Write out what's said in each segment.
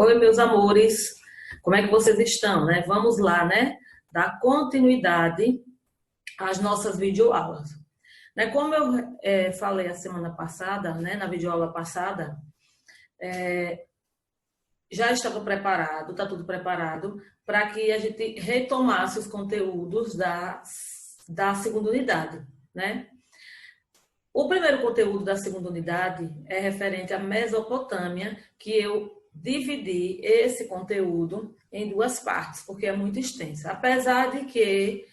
Oi, meus amores, como é que vocês estão, né? Vamos lá, né? Dar continuidade às nossas videoaulas. Né? Como eu falei a semana passada, né? Na videoaula passada, já estava preparado, está tudo preparado para que a gente retomasse os conteúdos da segunda unidade, né? O primeiro conteúdo da segunda unidade é referente à Mesopotâmia, que eu dividi esse conteúdo em duas partes, porque é muito extensa. Apesar de que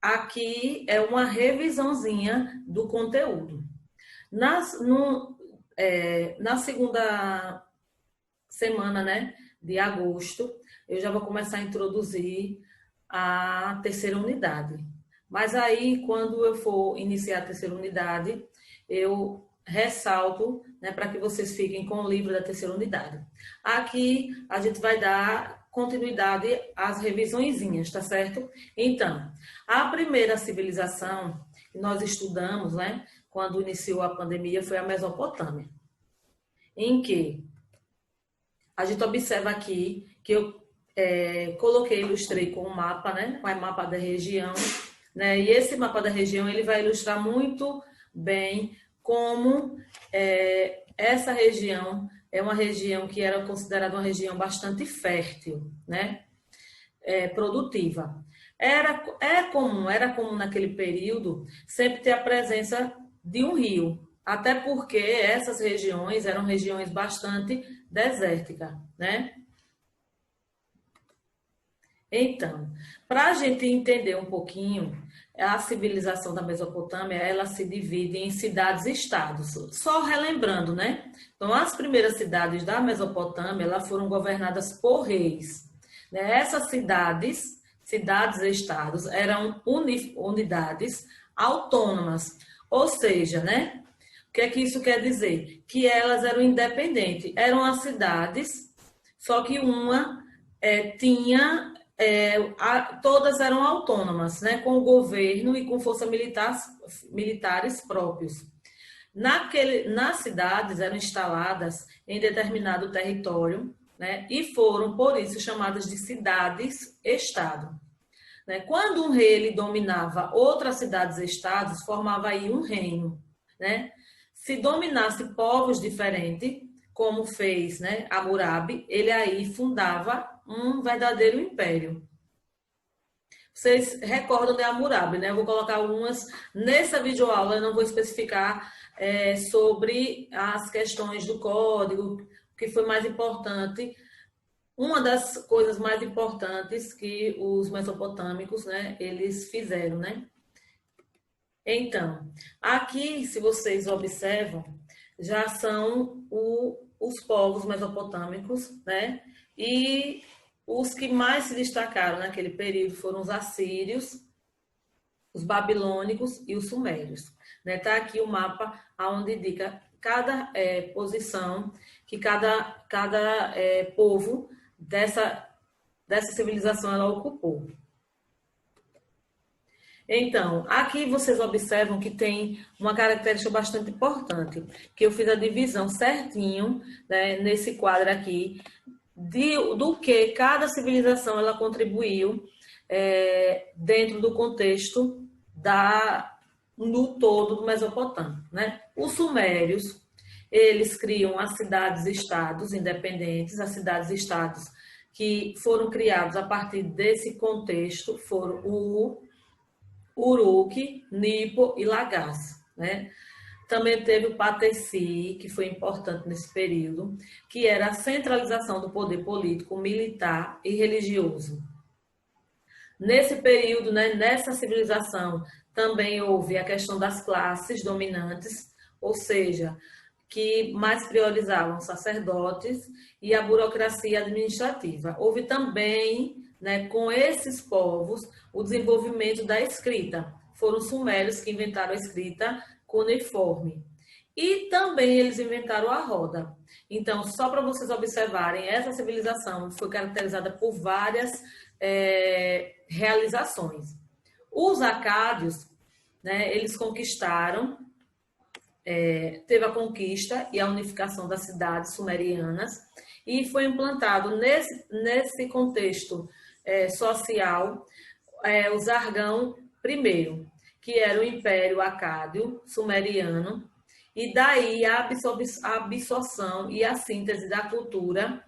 aqui é uma revisãozinha do conteúdo. Na segunda semana, né, de agosto, eu já vou começar a introduzir a terceira unidade. Mas aí, quando eu for iniciar a terceira unidade, eu ressalto, né, para que vocês fiquem com o livro da terceira unidade. Aqui, a gente vai dar continuidade às revisõezinhas, tá certo? Então, a primeira civilização que nós estudamos, né, quando iniciou a pandemia, foi a Mesopotâmia, em que a gente observa aqui que eu ilustrei com um mapa, né, com o mapa da região, né, e esse mapa da região ele vai ilustrar muito bem como essa região é uma região que era considerada uma região bastante fértil, né, produtiva. Era comum naquele período sempre ter a presença de um rio, até porque essas regiões eram regiões bastante desérticas, né? Então, para a gente entender um pouquinho, a civilização da Mesopotâmia, ela se divide em cidades-estados. Só relembrando, né? Então, as primeiras cidades da Mesopotâmia, elas foram governadas por reis. Né? Essas cidades-estados, eram unidades autônomas. Ou seja, né? O que é que isso quer dizer? Que elas eram independentes. Eram as cidades, só que uma tinha todas eram autônomas, né, com o governo e com forças militares próprios. Nas cidades eram instaladas em determinado território, né, e foram, por isso, chamadas de cidades-estado. Né? Quando um rei ele dominava outras cidades-estados, formava aí um reino. Né? Se dominasse povos diferentes, como fez, né, Hammurabi, ele aí fundava um verdadeiro império. Vocês recordam de Hammurabi, né? Eu vou colocar algumas nessa videoaula, eu não vou especificar sobre as questões do código, o que foi mais importante. Uma das coisas mais importantes que os mesopotâmicos, né, eles fizeram, né? Então, aqui, se vocês observam, já são os povos mesopotâmicos, né? E os que mais se destacaram naquele período foram os assírios, os babilônicos e os sumérios. Está aqui o mapa onde indica cada posição que cada povo dessa civilização ela ocupou. Então, aqui vocês observam que tem uma característica bastante importante, que eu fiz a divisão certinho, né, nesse quadro aqui, do que cada civilização ela contribuiu dentro do contexto no todo do Mesopotâmia. Né? Os sumérios, eles criam as cidades-estados independentes, as cidades-estados que foram criados a partir desse contexto foram o Uruk, Nipo e Lagash, né? Também teve o Patesi, que foi importante nesse período, que era a centralização do poder político, militar e religioso. Nesse período, né, nessa civilização, também houve a questão das classes dominantes, ou seja, que mais priorizavam sacerdotes e a burocracia administrativa. Houve também, né, com esses povos, o desenvolvimento da escrita. Foram os sumérios que inventaram a escrita cuneiforme. E também eles inventaram a roda. Então, só para vocês observarem, essa civilização foi caracterizada por várias realizações. Os acádios, né, eles conquistaram teve a conquista e a unificação das cidades sumerianas e foi implantado nesse contexto social o Zargão primeiro, que era o Império Acádio Sumeriano, e daí a absorção e a síntese da cultura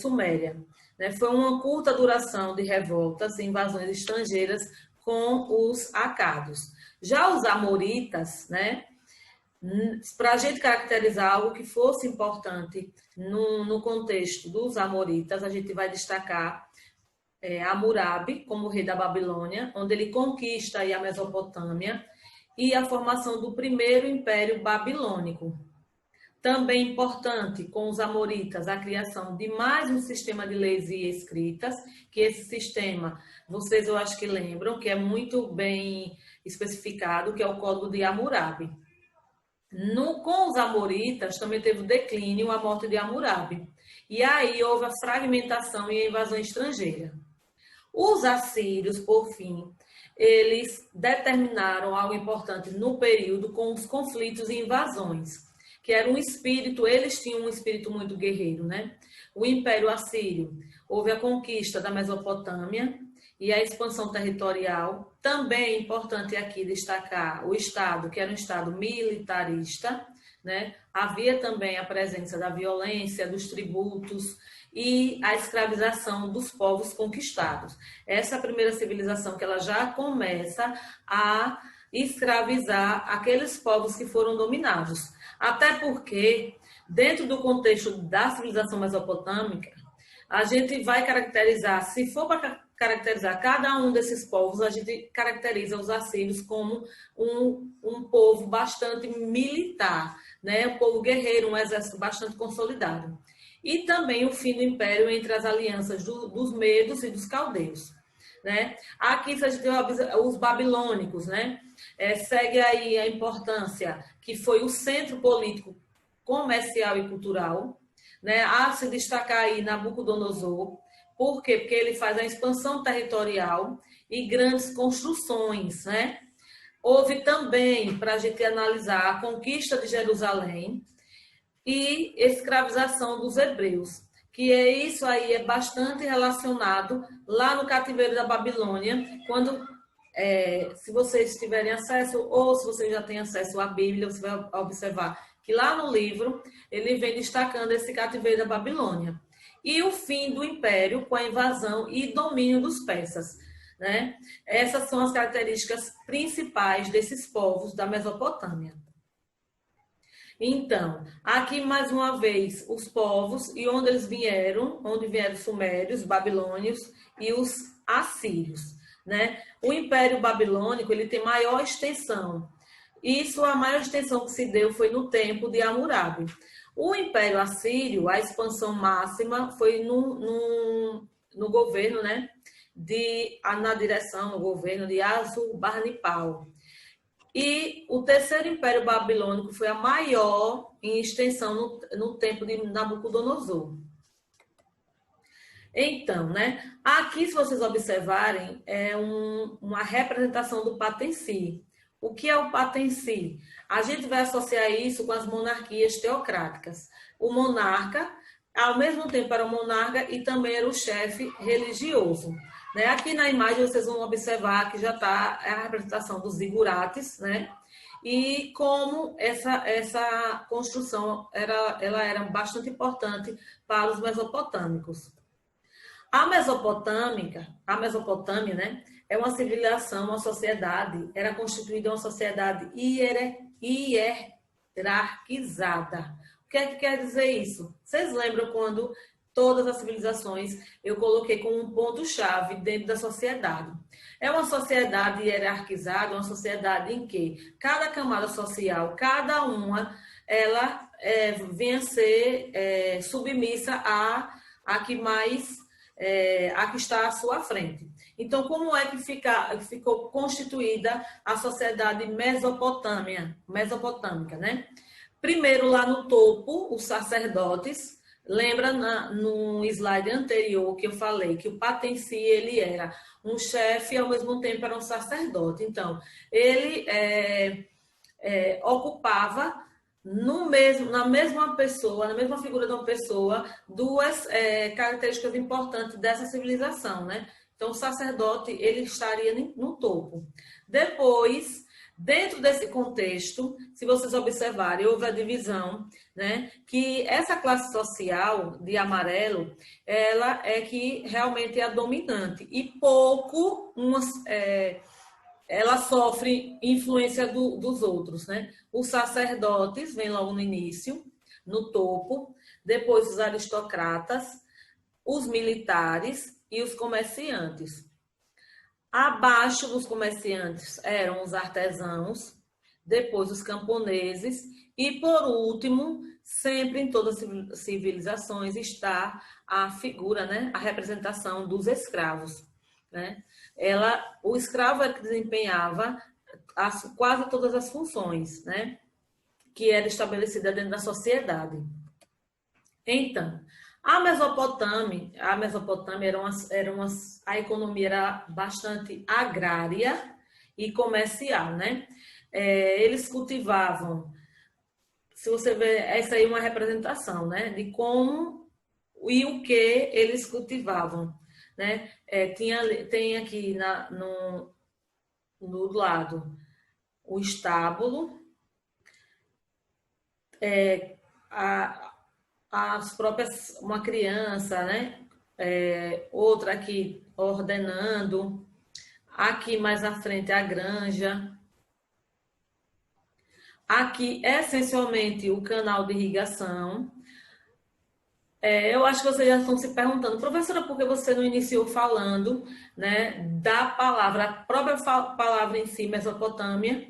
suméria. Né? Foi uma curta duração de revoltas e invasões estrangeiras com os acádios. Já os amoritas, né? Para a gente caracterizar algo que fosse importante no contexto dos amoritas, a gente vai destacar Hammurabi como rei da Babilônia, onde ele conquista aí a Mesopotâmia, e a formação do primeiro Império Babilônico. Também importante com os amoritas a criação de mais um sistema de leis e escritas, que esse sistema, vocês eu acho que lembram, que é muito bem especificado, que é o Código de Hammurabi. Com os amoritas também teve o declínio, a morte de Hammurabi. E aí houve a fragmentação e a invasão estrangeira. Os assírios, por fim, eles determinaram algo importante no período com os conflitos e invasões, que era um espírito, eles tinham um espírito muito guerreiro, né? O Império Assírio, houve a conquista da Mesopotâmia e a expansão territorial. Também é importante aqui destacar o Estado, que era um Estado militarista, né? Havia também a presença da violência, dos tributos e a escravização dos povos conquistados. Essa é a primeira civilização que ela já começa a escravizar aqueles povos que foram dominados. Até porque, dentro do contexto da civilização mesopotâmica, a gente vai caracterizar, se for para caracterizar cada um desses povos, a gente caracteriza os assírios como um povo bastante militar, né? Um povo guerreiro, um exército bastante consolidado. E também o fim do império entre as alianças dos medos e dos caldeus. Né? Aqui a gente tem os babilônicos, né? Segue aí a importância que foi o centro político, comercial e cultural, né? Há se destacar aí Nabucodonosor. Por quê? Porque ele faz a expansão territorial e grandes construções, né? Houve também, para a gente analisar, a conquista de Jerusalém e escravização dos hebreus, que isso aí é bastante relacionado lá no cativeiro da Babilônia, quando, se vocês tiverem acesso, ou se vocês já têm acesso à Bíblia, você vai observar que lá no livro ele vem destacando esse cativeiro da Babilônia. E o fim do império com a invasão e domínio dos persas. Né? Essas são as características principais desses povos da Mesopotâmia. Então, aqui mais uma vez os povos e onde eles vieram, onde vieram os sumérios, babilônios e os assírios, né? O Império Babilônico, ele tem maior extensão. Isso, a maior extensão que se deu foi no tempo de Hammurabi. O Império Assírio, a expansão máxima foi no governo, né? Na direção, no governo de Assurbanipal. E o terceiro Império Babilônico foi a maior em extensão no tempo de Nabucodonosor. Então, né? Aqui, se vocês observarem, é uma representação do Patenci. O que é o Patenci? A gente vai associar isso com as monarquias teocráticas. O monarca, ao mesmo tempo, era o monarca e também era o chefe religioso. Né? Aqui na imagem vocês vão observar que já está a representação dos zigurates, né? E como essa construção ela era bastante importante para os mesopotâmicos. A Mesopotâmia, né, é uma civilização, uma sociedade, era constituída uma sociedade hierarquizada. O que é que quer dizer isso? Vocês lembram quando todas as civilizações eu coloquei como um ponto-chave dentro da sociedade? É uma sociedade hierarquizada, uma sociedade em que cada camada social, cada uma, ela vem a ser submissa a que mais... a que está à sua frente. Então, como é que ficou constituída a sociedade mesopotâmica, né? Primeiro, lá no topo, os sacerdotes. Lembra no slide anterior que eu falei que o Patenci, ele era um chefe e, ao mesmo tempo, era um sacerdote. Então, ele ocupava na mesma pessoa, na mesma figura de uma pessoa, duas características importantes dessa civilização, né? Então, o sacerdote, ele estaria no topo. Depois, dentro desse contexto, se vocês observarem, houve a divisão, né? Que essa classe social de amarelo, ela é que realmente é a dominante. E pouco ela sofre influência dos outros, né? Os sacerdotes vêm logo no início, no topo, depois os aristocratas, os militares e os comerciantes. Abaixo dos comerciantes eram os artesãos, depois os camponeses e, por último, sempre em todas as civilizações está a figura, né? A representação dos escravos, né? O escravo era que desempenhava quase todas as funções, né? Que era estabelecida dentro da sociedade. Então, a Mesopotâmia a economia era bastante agrária e comercial, né? Eles cultivavam, se você ver, essa aí é uma representação, né? De como e o que eles cultivavam, né? Tem aqui no lado o estábulo, as próprias, uma criança, né? Outra aqui ordenando, aqui mais à frente a granja, aqui essencialmente o canal de irrigação. Eu acho que vocês já estão se perguntando, professora, por que você não iniciou falando, né, da palavra, a própria palavra em si, Mesopotâmia,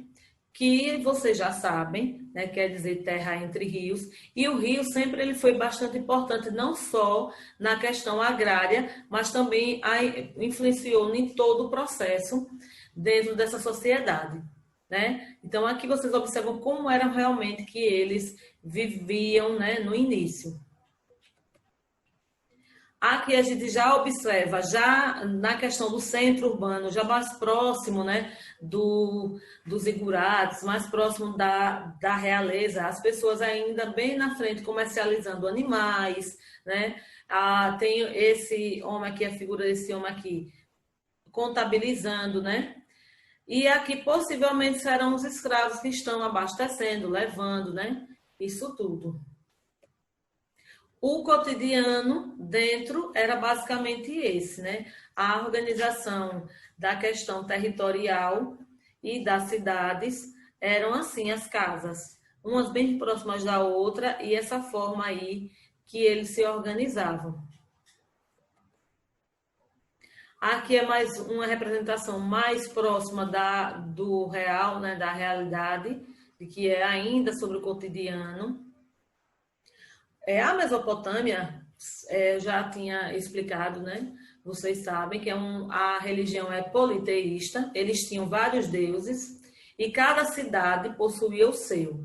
que vocês já sabem, né, quer dizer terra entre rios, e o rio sempre ele foi bastante importante, não só na questão agrária, mas também influenciou em todo o processo dentro dessa sociedade, né? Então aqui vocês observam como era realmente que eles viviam, né, no início. Aqui a gente já observa, já na questão do centro urbano, já mais próximo, né, dos igurates, mais próximo da realeza, as pessoas ainda bem na frente comercializando animais, né? Tem esse homem aqui, a figura desse homem aqui, contabilizando, né? E aqui possivelmente serão os escravos que estão abastecendo, levando, né? Isso tudo. O cotidiano dentro era basicamente esse, né? A organização da questão territorial e das cidades eram assim as casas, umas bem próximas da outra e essa forma aí que eles se organizavam. Aqui é mais uma representação mais próxima do real, né? Da realidade, de que é ainda sobre o cotidiano. A Mesopotâmia, eu já tinha explicado, né? Vocês sabem que a religião é politeísta, eles tinham vários deuses e cada cidade possuía o seu.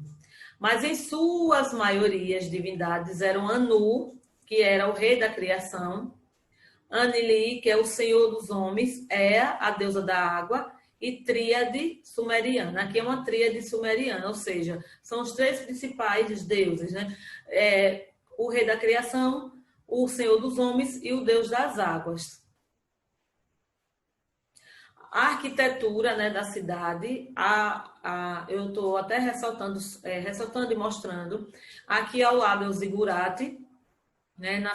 Mas em suas maiorias divindades eram Anu, que era o rei da criação, Anili, que é o senhor dos homens, a deusa da água, e tríade sumeriana. Aqui é uma tríade sumeriana, ou seja, são os três principais deuses, né? O rei da criação, o senhor dos homens e o deus das águas. A arquitetura, né, da cidade, eu estou até ressaltando e mostrando. Aqui ao lado é o zigurate, né, na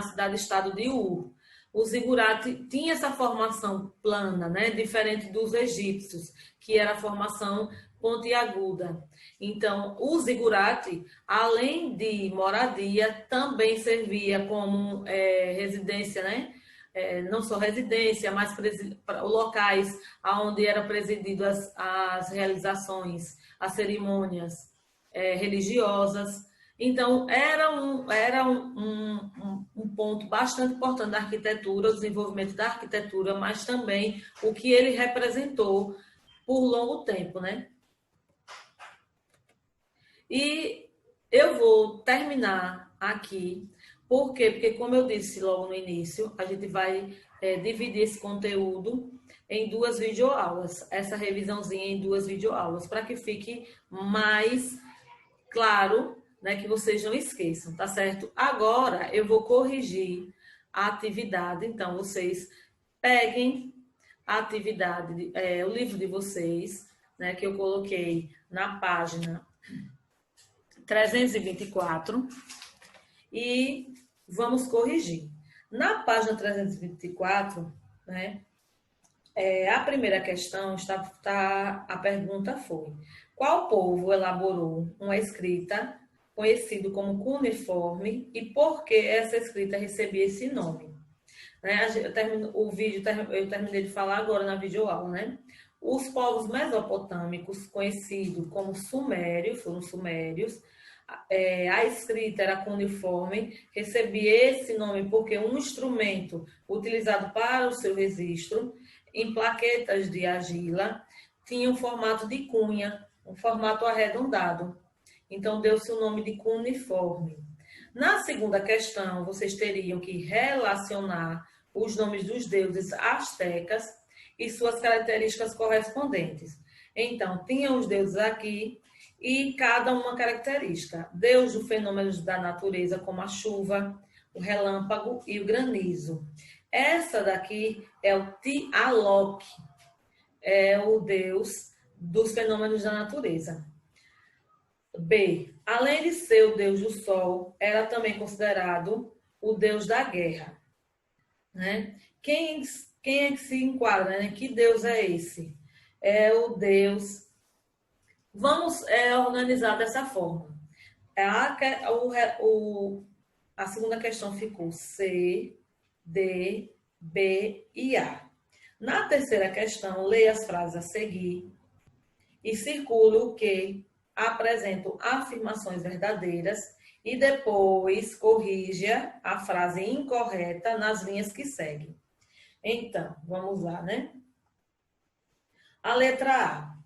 cidade-estado de Ur. O zigurate tinha essa formação plana, né, diferente dos egípcios, que era a formação pontiaguda. Então, o zigurate, além de moradia, também servia como residência, né? Não só residência, mas locais onde eram presididas as realizações, as cerimônias religiosas. Então, era um ponto bastante importante da arquitetura, o desenvolvimento da arquitetura, mas também o que ele representou por longo tempo, né? E eu vou terminar aqui, por quê? Porque, como eu disse logo no início, a gente vai dividir esse conteúdo em 2 videoaulas, essa revisãozinha em 2 videoaulas, para que fique mais claro, né, que vocês não esqueçam, tá certo? Agora eu vou corrigir a atividade, então vocês peguem a atividade, o livro de vocês, né, que eu coloquei na página 324 e vamos corrigir. Na página 324, né, a primeira questão a pergunta foi: qual povo elaborou uma escrita conhecido como cuneiforme e por que essa escrita recebia esse nome? Né? Eu terminei de falar agora na videoaula, né? Os povos mesopotâmicos, conhecidos como sumérios, foram sumérios, a escrita era cuneiforme, recebia esse nome porque um instrumento utilizado para o seu registro, em plaquetas de argila, tinha um formato de cunha, um formato arredondado. Então, deu-se o nome de cuneiforme. Na segunda questão, vocês teriam que relacionar os nomes dos deuses astecas e suas características correspondentes. Então, tinha os deuses aqui e cada uma característica. Deus dos fenômenos da natureza, como a chuva, o relâmpago e o granizo. Essa daqui é o Tlaloc, é o deus dos fenômenos da natureza. B. Além de ser o deus do sol, era também considerado o deus da guerra. Né? Quem é que se enquadra? Né? Que deus é esse? É o deus. Vamos organizar dessa forma. A segunda questão ficou C, D, B e A. Na terceira questão, leia as frases a seguir e circule o que apresentam afirmações verdadeiras e depois corrija a frase incorreta nas linhas que seguem. Então, vamos lá, né? A letra A.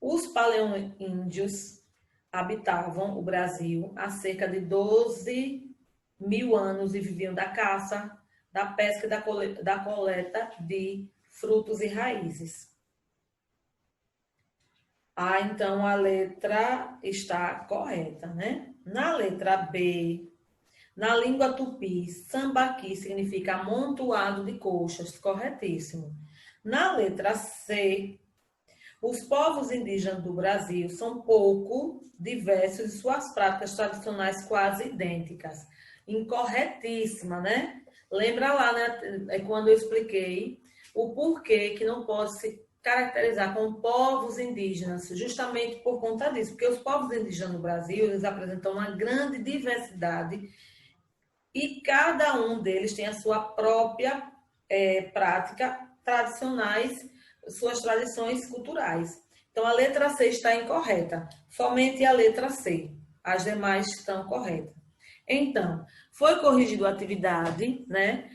Os paleoíndios habitavam o Brasil há cerca de 12.000 anos e viviam da caça, da pesca e da coleta de frutos e raízes. Então a letra está correta, né? Na letra B, na língua tupi, sambaqui significa amontoado de coxas, corretíssimo. Na letra C, os povos indígenas do Brasil são pouco diversos e suas práticas tradicionais quase idênticas. Incorretíssima, né? Lembra lá, né, quando eu expliquei o porquê que não pode se caracterizar como povos indígenas, justamente por conta disso, porque os povos indígenas no Brasil, eles apresentam uma grande diversidade e cada um deles tem a sua própria prática tradicionais, suas tradições culturais. Então, a letra C está incorreta, somente a letra C, as demais estão corretas. Então, foi corrigido a atividade, né?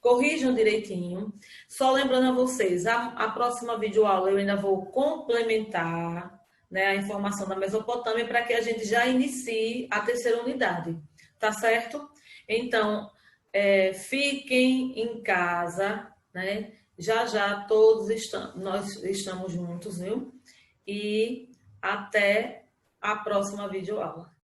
Corrijam direitinho. Só lembrando a vocês, a próxima videoaula eu ainda vou complementar, né, a informação da Mesopotâmia para que a gente já inicie a terceira unidade, tá certo? Então, fiquem em casa, né? Já todos nós estamos juntos, viu? E até a próxima videoaula.